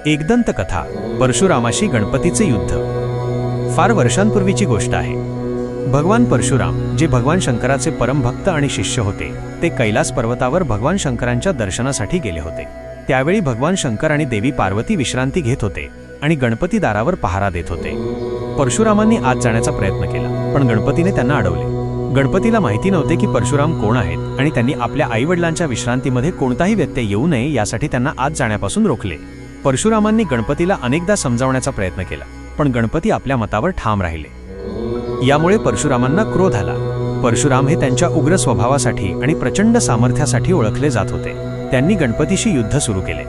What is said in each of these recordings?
एकदंत कथा परशुरामाशी गणपतीचे युद्ध। फार वर्षांपूर्वीची गोष्ट आहे। भगवान परशुराम, जे भगवान शंकराचे परमभक्त आणि शिष्य होते, ते कैलास पर्वतावर भगवान शंकरांच्या दर्शनासाठी गेले होते। त्यावेळी भगवान शंकर आणि देवी पार्वती विश्रांती घेत होते आणि गणपती दारावर पहारा देत होते। परशुरामांनी आत जाण्याचा प्रयत्न केला, पण गणपतीने त्यांना अडवले। गणपतीला माहिती नव्हते की परशुराम कोण आहेत आणि त्यांनी आपल्या आईवडिलांच्या विश्रांतीमध्ये कोणताही व्यत्यय येऊ नये यासाठी त्यांना आत जाण्यापासून रोखले। परशुरामांनी गणपतीला अनेकदा समजावण्याचा प्रयत्न केला, पण गणपती आपल्या मतावर ठाम राहिले। यामुळे परशुरामांना क्रोध आला। परशुराम हे त्यांच्या उग्र स्वभावासाठी आणि प्रचंड सामर्थ्यासाठी ओळखले जात होते। त्यांनी गणपतीशी युद्ध सुरू केले।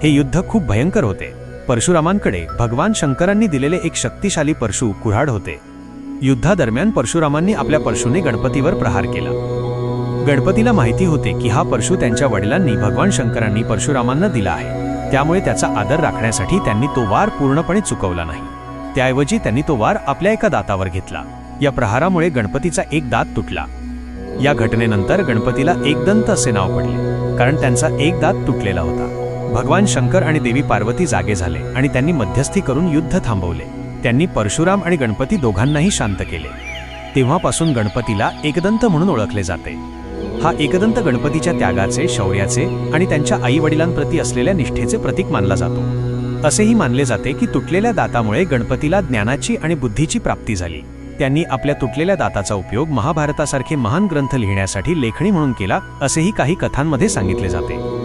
हे युद्ध खूप भयंकर होते। परशुरामांकडे भगवान शंकरांनी दिलेले एक शक्तिशाली परशु कुऱ्हाड होते। युद्धादरम्यान परशुरामांनी आपल्या परशुने गणपतीवर प्रहार केला। गणपतीला माहिती होते की हा परशु त्यांच्या वडिलांनी भगवान शंकरांनी परशुरामांना दिला आहे, त्यामुळे त्याचा आदर राखण्यासाठी त्यांनी तो वार पूर्णपणे चुकवला नाही। त्याऐवजी त्यांनी तो वार आपल्या एका दातावर घेतला। या प्रहारामुळे गणपतीचा एक दात तुटला। या घटनेनंतर गणपतीला एकदंत असे नाव पडले, कारण त्यांचा एक दात तुटलेला होता। भगवान शंकर आणि देवी पार्वती जागे झाले आणि त्यांनी मध्यस्थी करून युद्ध थांबवले। त्यांनी परशुराम आणि गणपती दोघांनाही शांत केले। तेव्हापासून गणपतीला एकदंत म्हणून ओळखले जाते। हा एकदंत गणपतीच्या त्यागाचे, शौर्याचे आणि त्यांच्या आईवडिलांप्रती असलेल्या निष्ठेचे प्रतीक मानला जातो। असेही मानले जाते की तुटलेल्या दातामुळे गणपतीला ज्ञानाची आणि बुद्धीची प्राप्ती झाली। त्यांनी आपल्या तुटलेल्या दाताचा उपयोग महाभारतासारखे महान ग्रंथ लिहिण्यासाठी लेखणी म्हणून केला, असेही काही कथांमध्ये सांगितले जाते।